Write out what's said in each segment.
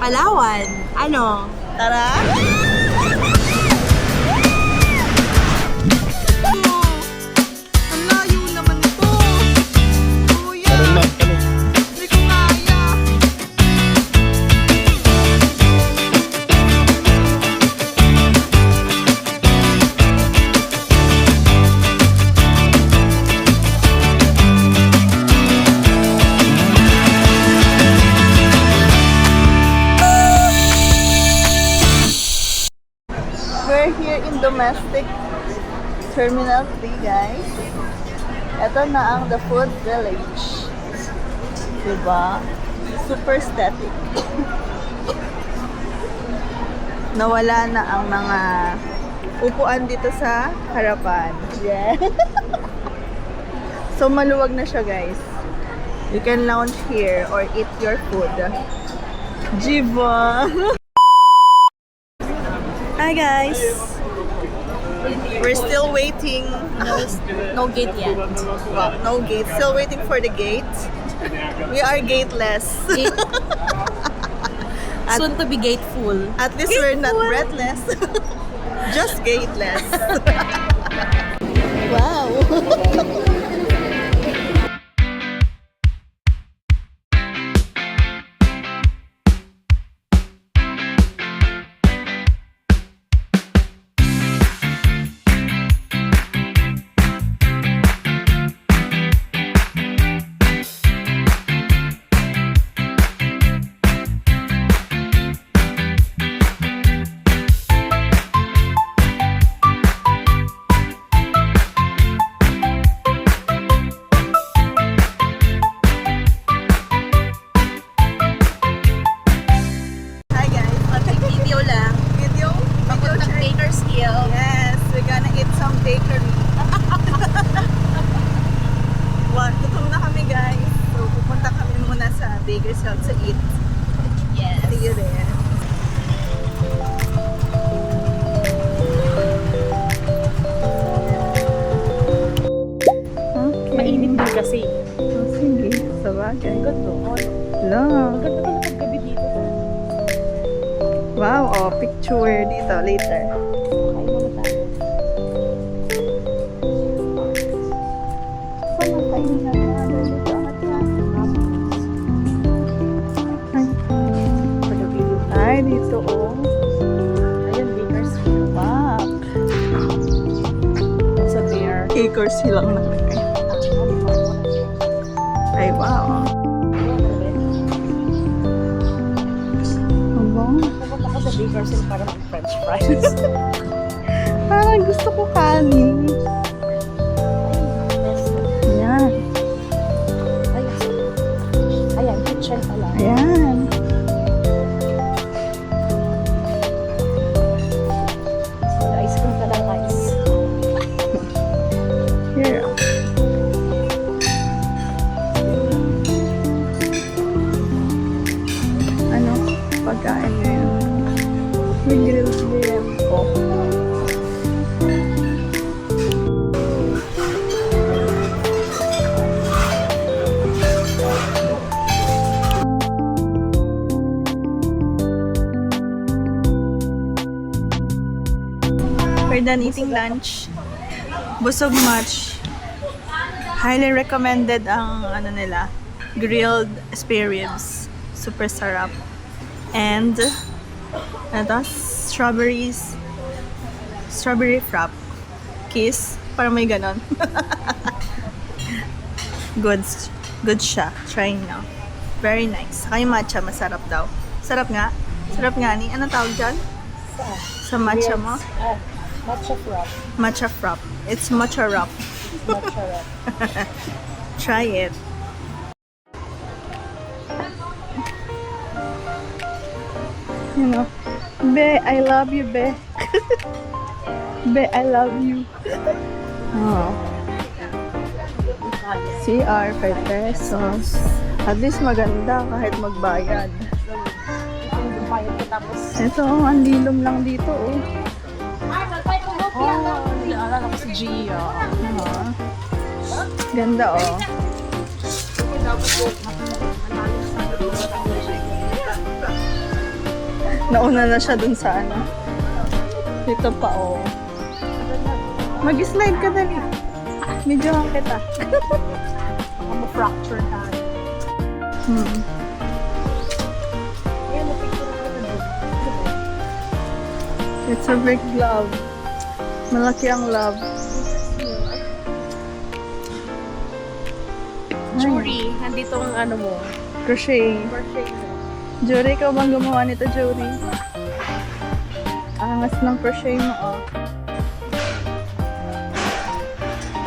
Palawan. Ano? Tara? Ang layo naman ito. Kuya, hindi ko kaya. We're here in domestic Terminal 3, guys. Ito na ang The Food Village. Diba? Super static. Nawala na ang mga upuan dito sa harapan. Yeah. So maluwag na siya, guys. You can lounge here or eat your food. Jiva! Hi guys! We're still waiting. No gate yet. Well, no gate. Still waiting for the gate. We are gateless. Soon to be gateful. At least we're not breathless. Just gateless. Wow! Hi guys, Video lang. video Papuntang check. Bakersfield. Yes, we're gonna eat some bakery. Gutom na kami guys. So pupunta kami muna sa Bakersfield to eat. Yes. See you there. Okay. Mainit din kasi. Oh, sige, sabagay. Ganda. Hello. Ganda pala paggabi dito. Wow, oh, picture dito later. Kain muna tayo. Ay, dito oh. Ayun, Bakersfield. Wow. Sa there. Acres silang nakalagay. Ay, wow. Ang bango. Pupunta ko sa Bakersfield para mag-french fries. Parang gusto ko kanin. Ayan. Ayan, kitchen pala. Ayan. So, ice cream ka lang, guys. Here. Ano? Pagkain na yun. May grilled shrimp ko. We're done eating lunch. Busog much. Highly recommended ang ano nila, grilled spare ribs. Super sarap. And ito, strawberry frap. Kiss. Para may ganon. Good siya. Try nyo. Very nice. Saka yung matcha, masarap daw. Sarap nga. Sarap nga ni. Ano tawag dyan? Sa matcha mo? Matcha frap. Matcha frap. It's matcha wrap. Matcha wrap. Try it. You know, Be, I love you, Be. Be, I love you. Oh. CR, 5 pesos. At least maganda kahit magbayad. Bayad ko tapos. Ito, ang lilom lang dito, oh. Naalala ko si Gia. Ganda, oh. Nauna na siya dun sa ano. Dito pa, oh. Mag-slide ka dali. Medyo hang kita. Baka ma-fracture ka. Ayan, na-picture ko na doon. It's a big love. Malaki ang love. Jury, nandito ang ano mo. Crochet. Birthday mo. Jury, ikaw bang gumawa nito, Jury? Angas ng crochet mo, oh.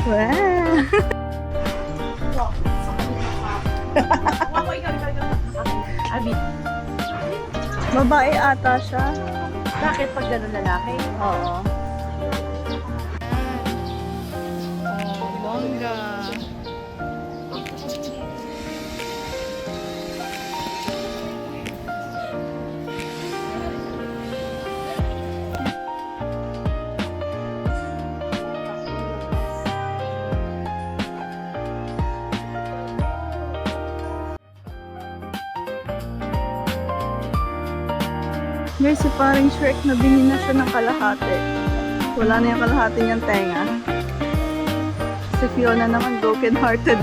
Wow! Abi, Babae ata siya. bakit pag gano'n lalaki? Oo. Bongga. Guys, si paring Shrek na binin na siya ng kalahati. Wala na yung kalahati niyang tenga. Si Fiona naman broken-hearted.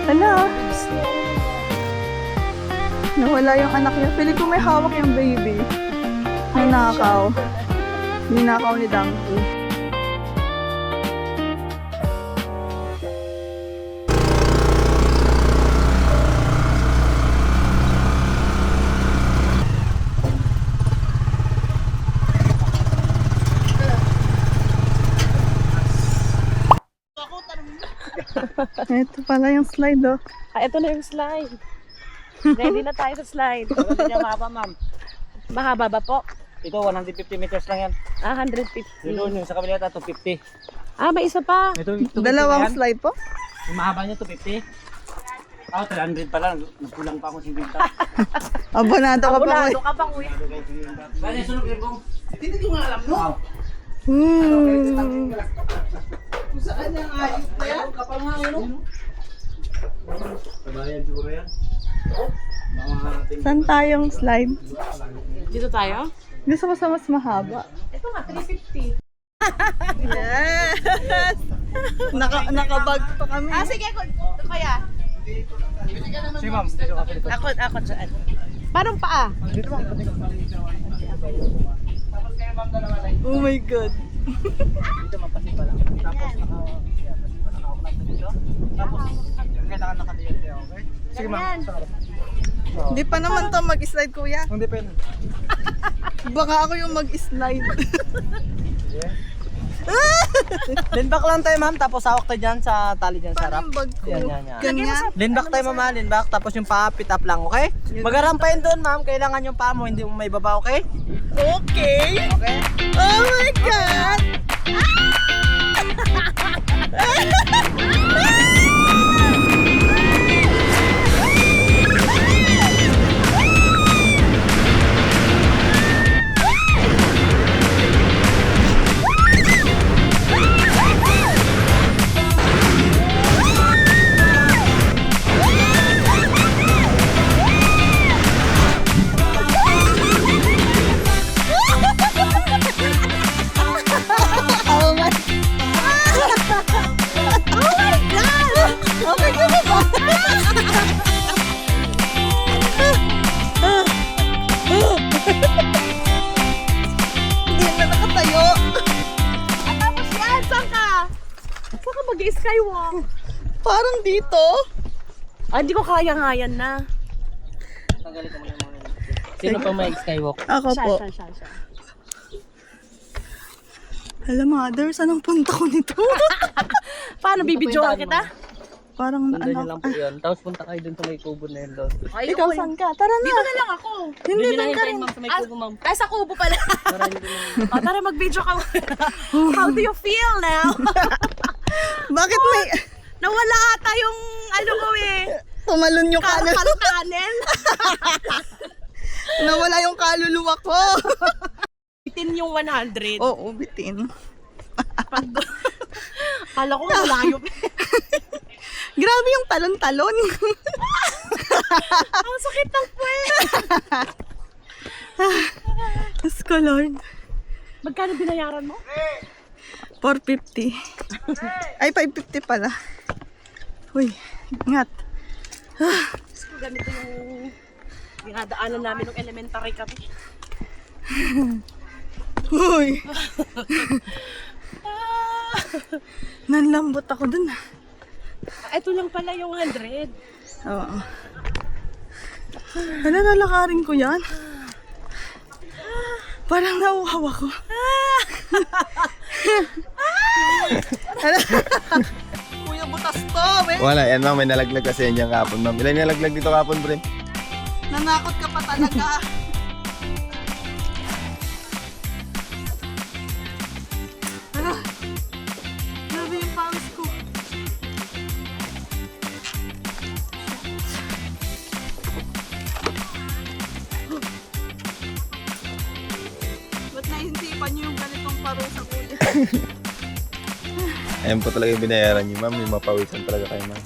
Hala! Nawala yung anak niya. Pili ko may hawak yung baby. Ninakaw. Ninakaw ni Donkey. Ito pala yung slide, oh. Ito na yung slide. Ready na tayo sa slide. Hindi niya mahaba, ma'am. Mahaba ba po? Ito, 150 meters lang yan. 150. Doon yung sa kabila ito, 250. May isa pa. Ito, 250 Dalawang yan. slide po? Yung mahaba niya, 250. 300 pa lang. Nagkulang pa ako 50. Abonado ka pa, Abonado boy. ka pa, kuya. Kaya sunod yung bong. Hindi ko nga alam, no? Kapal nga, ano? Kabayan siguro yan. Saan tayong slide? Dito tayo? Gusto ko sa mas mahaba. Ito nga, 350. Yes! Nakabag pa kami. Sige, kuya. Sige, ma'am. Dito ka dito. Ako dyan. Parang paa. Dito, ma'am. Tapos kayo, ma'am, dalawa lang. Oh my God. Dito, ma'am, pasipa lang. Tapos, naka-ulat na dito. Tapos, kailangan nakatiyot kayo, okay? Sige, ma'am. Hindi pa naman to mag-slide, kuya. Hindi pa yun. Baka ako yung mag-slide. Lean back lang tayo, ma'am. Tapos hawak tayo dyan sa tali dyan sa harap. Parang bag ko. Yan. Ganyan. Lean back tayo, mama. Lean back. Tapos yung paa, pit up lang, okay? Mag-arampayin doon, ma'am. Kailangan yung paa mo, hindi mo may baba, okay? Okay. Okay? Oh my God! Oh my God! Okay ka na ba? Hindi na nakatayo. Tapos yan, saan ka? Saan ka mag-skywalk? Parang dito. Hindi ko kaya nga yan na. Sino pa may skywalk? Ako po. Siya. Alam, mother, saan ang punta ko nito? Paano, bibidyohan kita? Parang Sundan niyo ano. lang po yun. Tapos punta kayo dun sa may kubo na yun doon. Ikaw saan ka? Tara na. Dito na lang ako. Hindi lang ka rin. ma'am, sa may kubo, ma'am. Ay, sa kubo pala. Para hindi naman. Tara, mag-video ka. How do you feel now? Bakit may... Nawala ata yung ano ko eh. Tumalon yung kaluluwa. Tunnel. Nawala yung kaluluwa ko. Itin yung 100. Oo, bitin. Kala ko malayo. Grabe yung talon-talon. Ang sakit ng puwet. Diyos ko, Lord. Magkano binayaran mo? 450. Ay, 550 pala. Uy, ingat. Gusto ko ganito yung dinadaanan namin ng elementary kami. Uy. Nanlambot ako dun. Ito lang pala yung 100. Oo. Ano, lalakarin ko yan? Parang nauhaw ako. Kuya, butas to, eh. Wala, yan ma'am, may nalaglag kasi yan dyan kapon ma'am. Ilan nalaglag dito kapon, Bren? Nanakot ka pa talaga. Grabe yung pawis ko. Ba't nahintipan niyo yung ganitong parusa ko? Ayan po talaga yung binayaran niyo ma'am, yung mapawisan talaga kayo ma'am.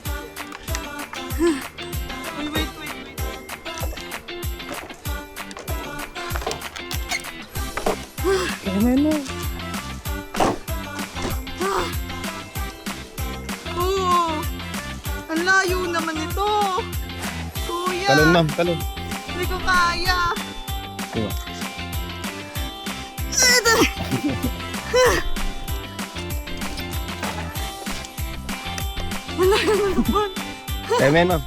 Wait. Kaya na. Oo. Ang layo naman ito. Kuya. Talon ma'am, talon. Hindi ko kaya. Diba? Wala naman. Kaya men ma'am.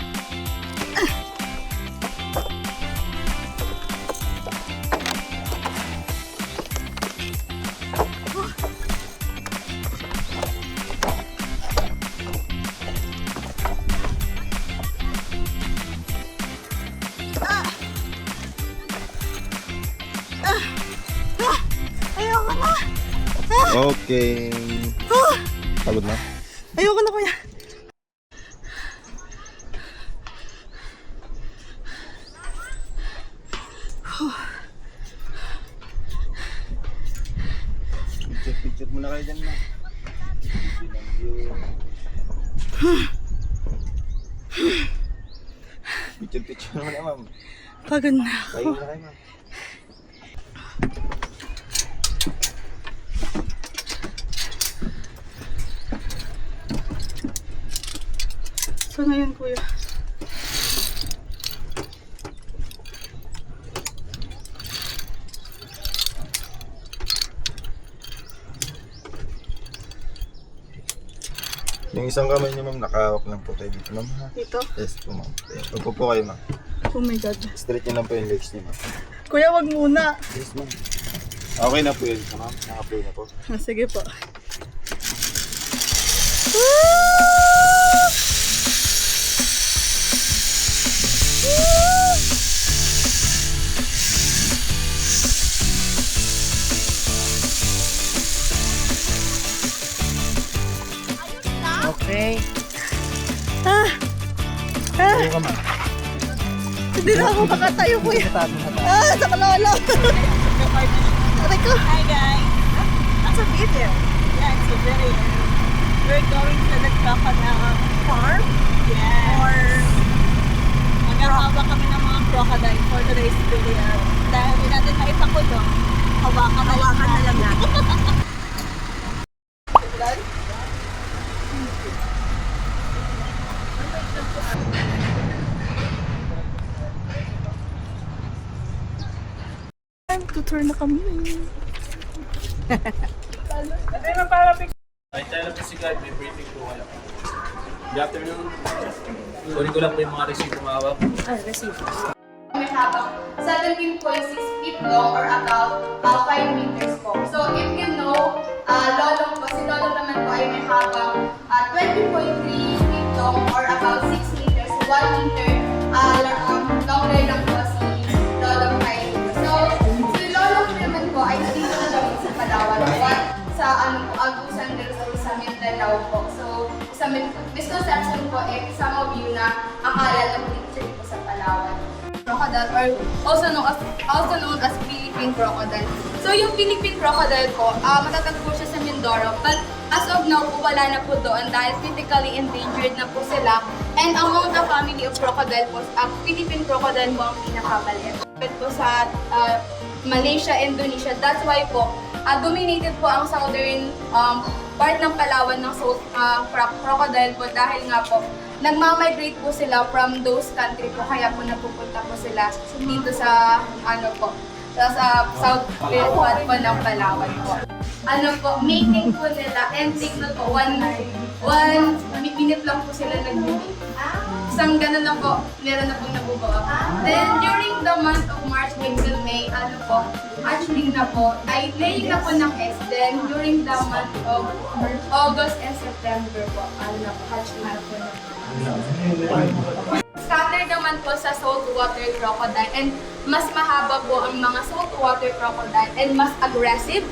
Ayoko na. Okay. Pagod na? Ayoko na, kuya. Picture muna kayo dyan ma'am. Picture muna ma'am. Pagod na Kayo ako. na kayo ma'am. So na yun, kuya. Yung isang kamay niyo ma'am, nakahawak lang po tayo dito ma'am. Ha? Dito. Yes po ma'am. Upo po kayo ma'am. Oh my God. Straight niyo lang po yung legs niyo ma'am. Kuya, wag muna. Yes ma'am. Okay na po yun ma'am. Naka-play na po. Ah, sige po. Okay. Kayo ka ma'am. Hindi na ako makatayo, kuya. Tago na tayo. Sa kalawalaw. Aray ko. Hi guys! That's a video. Yeah, it's a video. We're going to the crocodile farm. Yes. Or maghahawa kami ng mga crocodile for today's video. Dahil hindi natin maipakulong, hawakan na lang natin. Time to turn na kami. Ay, tayo lang po si God, may briefing po wala. Good afternoon. Kunin ko lang po yung mga receipt kumawak. May habang 17.6 feet long or about 5 meters po. So if you know, lolong po, si lolong naman po ay may habang 20.3 feet long or about 6 meters, 1 meter longer lang po si lolong ay. So si lolong naman po ay dito na lang sa Palawan. Sa Agusan del Sur sa Mindanao po. So sa misconception po some of you na akala ng picture po sa Palawan. Crocodile or also known as Philippine crocodile. So yung Philippine crocodile po, matatagpo siya sa Mindoro, but as of now po wala na po doon dahil critically endangered na po sila. And among the family of crocodile po, Philippine crocodile po ang pinakamaliit. po sa Malaysia, Indonesia. That's why po, dominated po ang southern part ng Palawan ng crocodile po dahil nga po, nagmamigrate po sila from those country po, kaya po napupunta po sila dito sa, sa south part po ng Palawan po. Mating po nila, and take note po, one minute lang po sila nag-mate. Isang ganun lang po, meron na pong nabubuo. Then, during the month of March, April, May, hatchling na po, ay laying na po ng eggs. Then, during the month of August and September po, hatchling na po na po. Scattered naman po sa saltwater crocodile, and mas mahaba po ang mga saltwater crocodile and mas aggressive.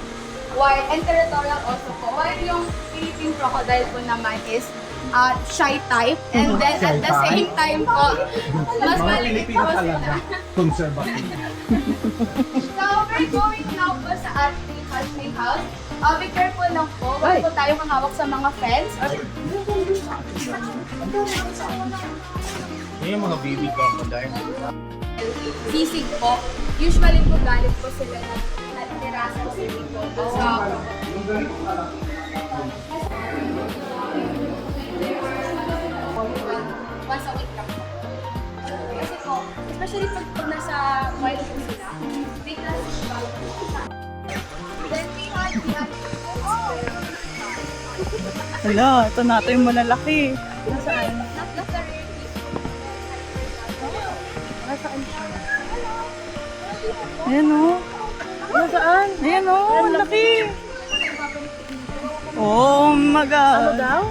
While and territorial also po. While yung Philippine crocodile po naman is shy type, and then at the same time po, mas maliit po sila. Conservative. So we're going now po sa ating hatchling house. Be careful lang po, wag po tayo hahawak sa mga fence. Yung mga baby crocodile. Sisig po. Usually po galit po sila ng terasa po dito sa once a week lang po. Kasi po, especially pag nasa wild po sila, big na sila. Then we have Hala, ito natin yung malalaki. nasaan? Not the rare Nasaan siya? Ayan o. Nasaan? Ayan o, ang laki. Oh my God. Ano daw?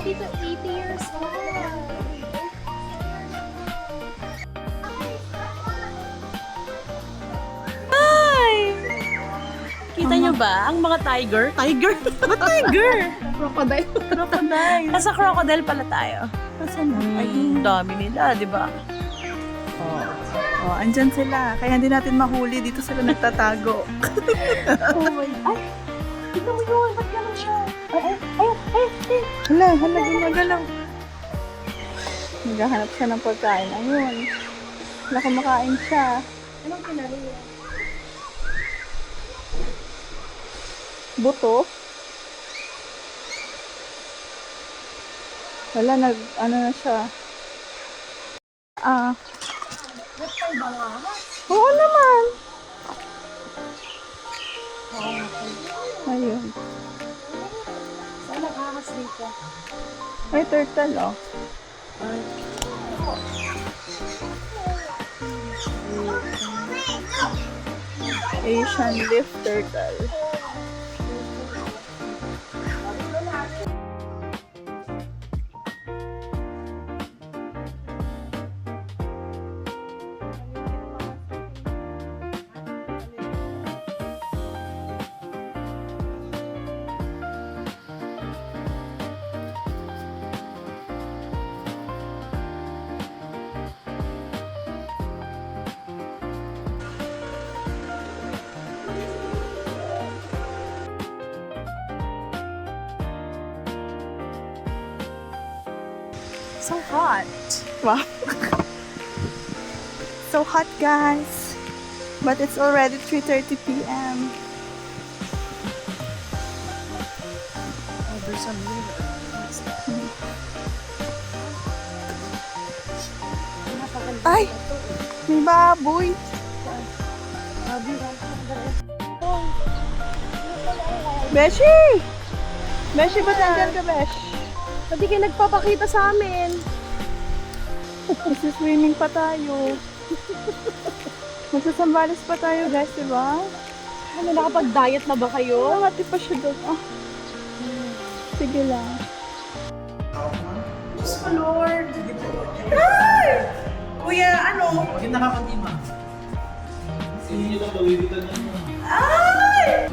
Dito 80 years old. Kita nyo ba ang mga tiger? Tiger? Ba't tiger? Crocodile. Crocodile. Nasa crocodile pala tayo. Nasaan na? Ay, ang dami nila, di ba? Oh, andyan sila. Kaya hindi natin mahuli. Dito sila nagtatago. Oh my God. Ay, ito mo yun. Ba't gano'n siya? Hala, gumagalaw. Naghahanap siya ng pagkain. Ayun. Wala kumakain siya. Anong kinari? Buto. Wala, ano na siya. Oo naman. Ayun. Saan nakakas dito? Ay, turtle, oh. Asian leaf turtle. So hot. Wow. So hot, guys. But it's already 3:30 p.m. Oh, there's some liver. Ay! May baboy. Beshi! Beshi, ba't nandyan ka, Besh? Hindi kayo nagpapakita sa amin. Magsiswimming pa tayo. Magsasambales pa tayo, guys, diba? Ano, nakapag-diet na ba kayo? Nakati pa siya doon. Ah. Sige lang. Diyos ko, Lord. Ay! Kuya, ano? Bakit nakakadima? Hindi nyo lang bawibitan yan. Ay!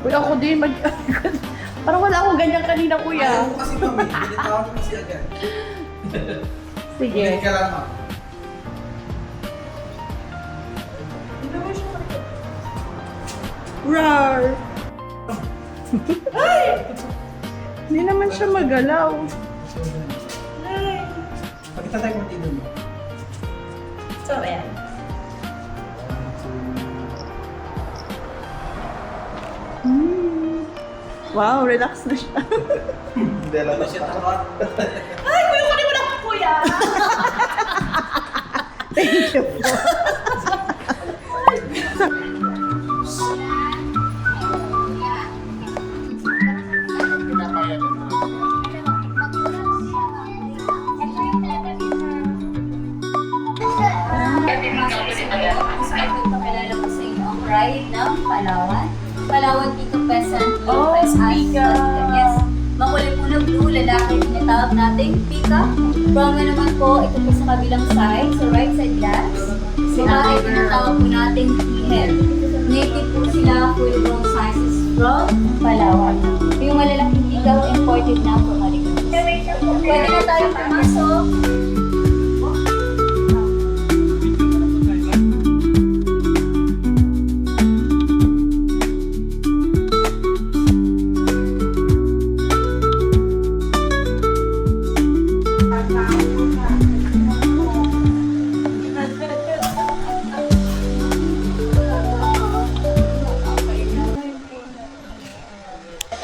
Uy, ako din. Parang wala akong ganyan kanina, kuya. Ayaw mo kasi mami, binitawan mo kasi agad. Sige. Ulit ka lang, ma'am. Rar! Hindi naman siya magalaw. Pakita tayo kung tino mo. So, ayan. Wow, relax na siya. Hindi lang Ano siya takot? Ay, kuya, kunin mo na ako, kuya! Thank you po. Pakilala ko sa inyo ang Pride ng Palawan. Palawan dito peasant Oh, Pika. Yes. Makulay po na blue, lalaki tinatawag nating Pika. Brown naman po, ito po sa kabilang side, sa right side glass. Babae tinatawag po nating female. Native po sila, full grown sizes from Palawan. Yung malalaking Pika, imported na from Marikina. Pwede na tayo pumasok.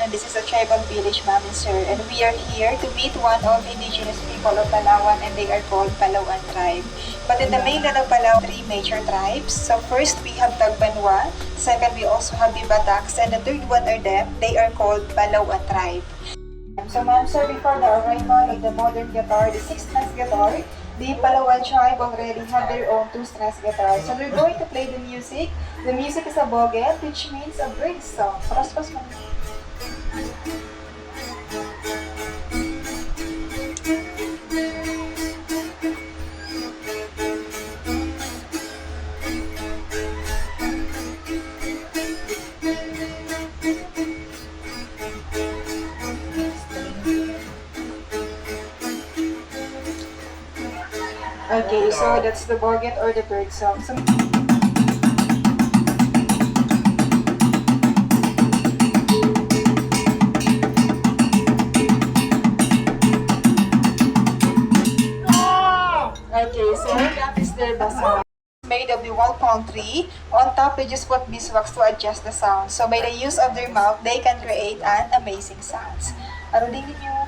And this is a tribal village, ma'am and sir. And we are here to meet one of indigenous people of Palawan, and they are called Palawan tribe. But in the mainland of Palawan, 3 major tribes. So first we have Tagbanwa, second we also have the Bataks, and the third one are them. They are called Palawan tribe. So ma'am, sir, before the arrival of the modern guitar, the 6-strings guitar, the Palawan tribe already have their own 2-strings guitar. So we're going to play the music. The music is a boget, which means a bird song. Paras-pas ma'am. Okay, so that's the boget or the bird song. So, okay, so that is their basa. Made of the wall palm tree. On top, they just put beeswax to adjust the sound. So by the use of their mouth, they can create an amazing sounds. Ano din ninyo?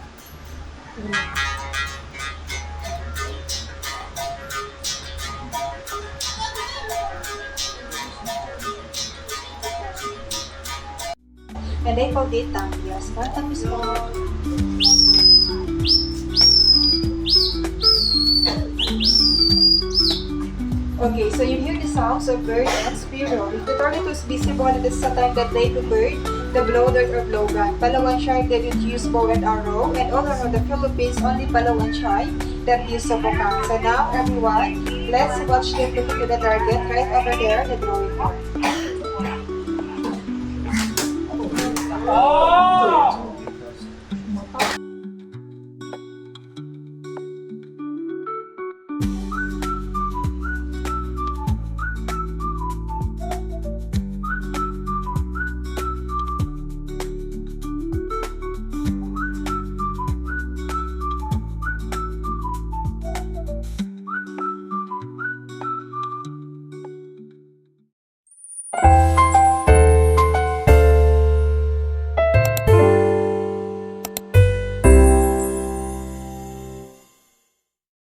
And they call it tambias. What tambias mo? Okay, so you hear the sounds of bird and sparrow. If the target was visible, it is a time that they to bird, the blow dart or blow gun. Palawan tribe didn't use bow and arrow, and all around the Philippines, only Palawan tribe that use sobokang. So now, everyone, let's watch them looking to the target right over there, the drawing board.